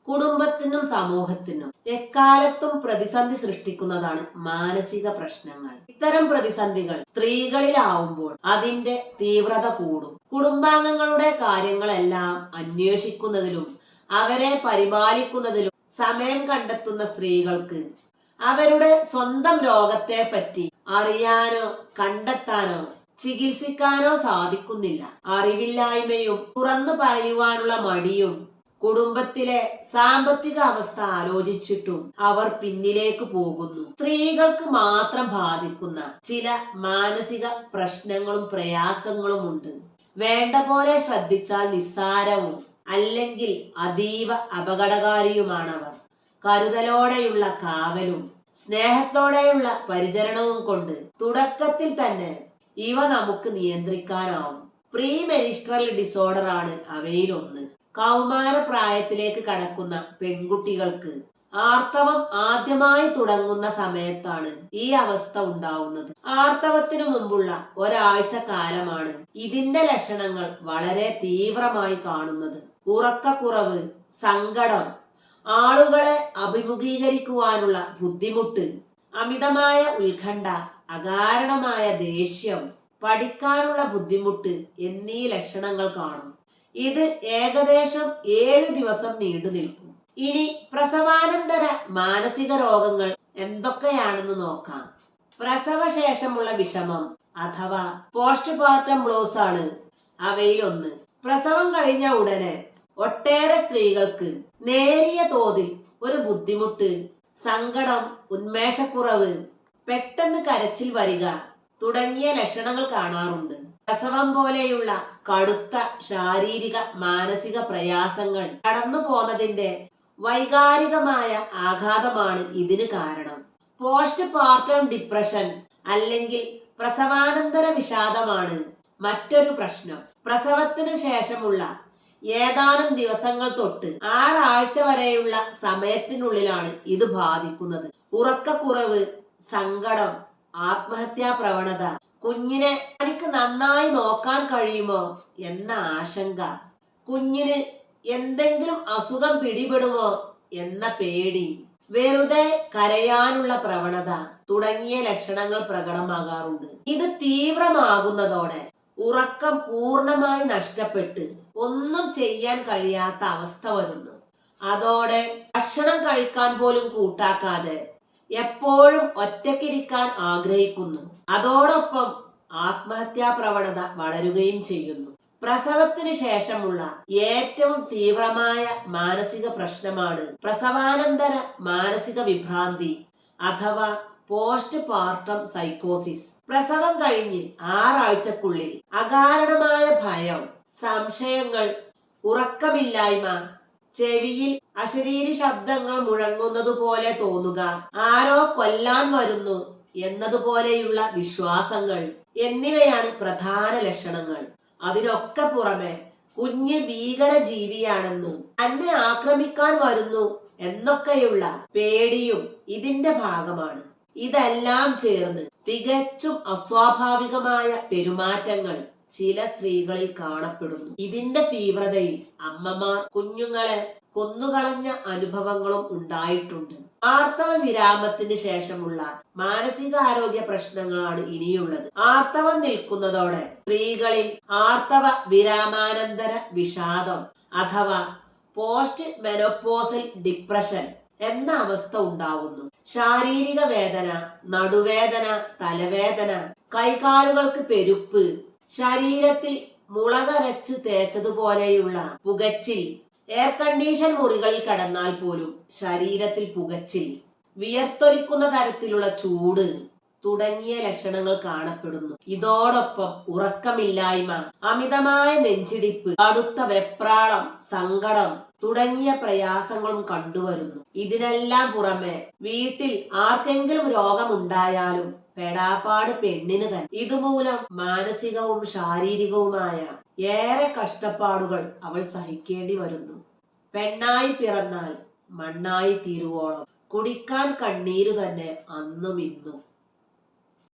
കുടുംബത്തിനും സമൂഹത്തിനും എക്കാലത്തും പ്രതിസന്ധി സൃഷ്ടിക്കുന്നതാണ് മാനസിക പ്രശ്നങ്ങൾ. ഇത്തരം പ്രതിസന്ധികൾ സ്ത്രീകളിലാവുമ്പോൾ അതിന്റെ തീവ്രത കൂടും. കുടുംബാംഗങ്ങളുടെ കാര്യങ്ങളെല്ലാം അന്വേഷിക്കുന്നതിലും അവരെ പരിപാലിക്കുന്നതിലും സമയം കണ്ടെത്തുന്ന സ്ത്രീകൾക്ക് അവരുടെ സ്വന്തം രോഗത്തെ പറ്റി അറിയാനോ കണ്ടെത്താനോ ചികിത്സിക്കാനോ സാധിക്കുന്നില്ല. അറിവില്ലായ്മയും തുറന്നു പറയുവാനുള്ള മടിയും കുടുംബത്തിലെ സാമ്പത്തിക അവസ്ഥ ആലോചിച്ചിട്ടും അവർ പിന്നിലേക്ക് പോകുന്നു. സ്ത്രീകൾക്ക് മാത്രം ബാധിക്കുന്ന ചില മാനസിക പ്രശ്നങ്ങളും പ്രയാസങ്ങളും ഉണ്ട്. വേണ്ട പോലെ ശ്രദ്ധിച്ചാൽ നിസ്സാരവും അല്ലെങ്കിൽ അതീവ അപകടകാരിയുമാണവർ. കരുതലോടെയുള്ള കാവലും സ്നേഹത്തോടെയുള്ള പരിചരണവും കൊണ്ട് തുടക്കത്തിൽ തന്നെ ഇവ നമുക്ക് നിയന്ത്രിക്കാനാവും. പ്രീ മെനിസ്ട്രൽ ഡിസോർഡർ ആണ് അവയിലൊന്ന്. കൗമാര പ്രായത്തിലേക്ക് കടക്കുന്ന പെൺകുട്ടികൾക്ക് ആർത്തവം ആദ്യമായി തുടങ്ങുന്ന സമയത്താണ് ഈ അവസ്ഥ ഉണ്ടാവുന്നത്. ആർത്തവത്തിനു മുമ്പുള്ള ഒരാഴ്ച കാലമാണ് ഇതിന്റെ ലക്ഷണങ്ങൾ വളരെ തീവ്രമായി കാണുന്നത്. ഉറക്കക്കുറവ്, സങ്കടം, ആളുകളെ അഭിമുഖീകരിക്കുവാനുള്ള ബുദ്ധിമുട്ട്, അമിതമായ ഉത്കണ്ഠ, അകാരണമായ ദേഷ്യം, പഠിക്കാനുള്ള ബുദ്ധിമുട്ട് എന്നീ ലക്ഷണങ്ങൾ കാണും. ഇത് ഏകദേശം 7 ദിവസം നീണ്ടു നിൽക്കും. ഇനി പ്രസവാനന്തര മാനസിക രോഗങ്ങൾ എന്തൊക്കെയാണെന്ന് നോക്കാം. പ്രസവശേഷമുള്ള വിഷമം അഥവാ പോസ്റ്റ്മോർട്ടം ബ്ലൂസ് ആണ് അവയിലൊന്ന്. പ്രസവം കഴിഞ്ഞ ഉടനെ ഒട്ടേറെ സ്ത്രീകൾക്ക് നേരിയ തോതിൽ ഒരു ബുദ്ധിമുട്ട്, സങ്കടം, ഉന്മേഷക്കുറവ്, പെട്ടെന്ന് കരച്ചിൽ വരിക തുടങ്ങിയ ലക്ഷണങ്ങൾ കാണാറുണ്ട്. പ്രസവം പോലെയുള്ള കടുത്ത ശാരീരിക മാനസിക പ്രയാസങ്ങൾ കടന്നു പോന്നതിന്റെ വൈകാരികമായ ആഘാതമാണ് ഇതിന് കാരണം. പോസ്റ്റ് പാർട്ടം ഡിപ്രഷൻ അല്ലെങ്കിൽ പ്രസവാനന്തര വിഷാദമാണ് മറ്റൊരു പ്രശ്നം. പ്രസവത്തിനു ശേഷമുള്ള ഏതാനും ദിവസങ്ങൾ തൊട്ട് 6 ആഴ്ച വരെയുള്ള സമയത്തിനുള്ളിലാണ് ഇത് ബാധിക്കുന്നത്. ഉറക്കക്കുറവ്, സങ്കടം, ആത്മഹത്യാ പ്രവണത, കുഞ്ഞിനെ എനിക്ക് നന്നായി നോക്കാൻ കഴിയുമോ എന്ന ആശങ്ക, കുഞ്ഞിന് എന്തെങ്കിലും അസുഖം പിടിപെടുമോ എന്ന പേടി, വെറുതെ കരയാനുള്ള പ്രവണത തുടങ്ങിയ ലക്ഷണങ്ങൾ പ്രകടമാകാറുണ്ട്. ഇത് തീവ്രമാകുന്നതോടെ ഉറക്കം പൂർണ്ണമായി നഷ്ടപ്പെട്ട് ഒന്നും ചെയ്യാൻ കഴിയാത്ത അവസ്ഥ വരുന്നു. അതോടെ ഭക്ഷണം കഴിക്കാൻ പോലും കൂട്ടാക്കാതെ എപ്പോഴും ഒറ്റയ്ക്കിരിക്കാൻ ആഗ്രഹിക്കുന്നു. അതോടൊപ്പം ആത്മഹത്യാ പ്രവണത വളരുകയും ചെയ്യുന്നു. പ്രസവത്തിന് ശേഷമുള്ള ഏറ്റവും തീവ്രമായ മാനസിക പ്രശ്നമാണ് പ്രസവാനന്തര മാനസിക വിഭ്രാന്തി അഥവാ പോസ്റ്റ് പാർട്ടം സൈക്കോസിസ്. പ്രസവം കഴിഞ്ഞ് 6 ആഴ്ചക്കുള്ളിൽ അകാരണമായ ഭയം, സംശയങ്ങൾ, ഉറക്കമില്ലായ്മ, ചെവിയിൽ അശരീരി ശബ്ദങ്ങൾ മുഴങ്ങുന്നത് പോലെ തോന്നുക, ആരോ കൊല്ലാൻ വരുന്നു എന്നതുപോലെയുള്ള വിശ്വാസങ്ങൾ എന്നിവയാണ് പ്രധാന ലക്ഷണങ്ങൾ. അതിനൊക്കെ പുറമെ കുഞ്ഞ് ഭീകര ജീവിയാണെന്നും തന്നെ ആക്രമിക്കാൻ വരുന്നു എന്നൊക്കെയുള്ള പേടിയും ഇതിന്റെ ഭാഗമാണ്. ഇതെല്ലാം ചേർന്ന് തികച്ചും അസ്വാഭാവികമായ പെരുമാറ്റങ്ങൾ ചില സ്ത്രീകളിൽ കാണപ്പെടുന്നു. ഇതിന്റെ തീവ്രതയിൽ അമ്മമാർ കുഞ്ഞുങ്ങളെ കൊന്നുകളഞ്ഞ അനുഭവങ്ങളും ഉണ്ടായിട്ടുണ്ട്. ആർത്തവ വിരാമത്തിന് ശേഷമുള്ള മാനസികാരോഗ്യ പ്രശ്നങ്ങളാണ് ഇനിയുള്ളത്. ആർത്തവം നിൽക്കുന്നതോടെ സ്ത്രീകളിൽ ആർത്തവ വിരാമാനന്തര വിഷാദം അഥവാ പോസ്റ്റ് മെനോപോസൽ ഡിപ്രഷൻ എന്ന അവസ്ഥ ഉണ്ടാവുന്നു. ശാരീരിക വേദന, നടുവേദന, തലവേദന, കൈകാലുകൾക്ക് പെരുപ്പ്, ശരീരത്തിൽ മുളകരച്ച് തേച്ചതുപോലെയുള്ള പുകച്ചിൽ, എയർ കണ്ടീഷൻ മുറികളിൽ കടന്നാൽ പോലും ശരീരത്തിൽ പുകച്ചിൽ, വിയർത്തൊലിക്കുന്ന തരത്തിലുള്ള ചൂട് തുടങ്ങിയ ലക്ഷണങ്ങൾ കാണപ്പെടുന്നു. ഇതോടൊപ്പം ഉറക്കമില്ലായ്മ, അമിതമായ നെഞ്ചിടിപ്പ്, കടുത്ത വെപ്രാളം, സങ്കടം തുടങ്ങിയ പ്രയാസങ്ങളും കണ്ടുവരുന്നു. ഇതിനെല്ലാം പുറമെ വീട്ടിൽ ആർക്കെങ്കിലും രോഗമുണ്ടായാലും പെടാപ്പാട് പെണ്ണിന് തന്നെ. ഇതുമൂലം മാനസികവും ശാരീരികവുമായ ഏറെ കഷ്ടപ്പാടുകൾ അവൾ സഹിക്കേണ്ടി വരുന്നു. പെണ്ണായി പിറന്നാൽ മണ്ണായി തീരുവോളം കുടിക്കാൻ കണ്ണീരു തന്നെ അന്നും ഇന്നും.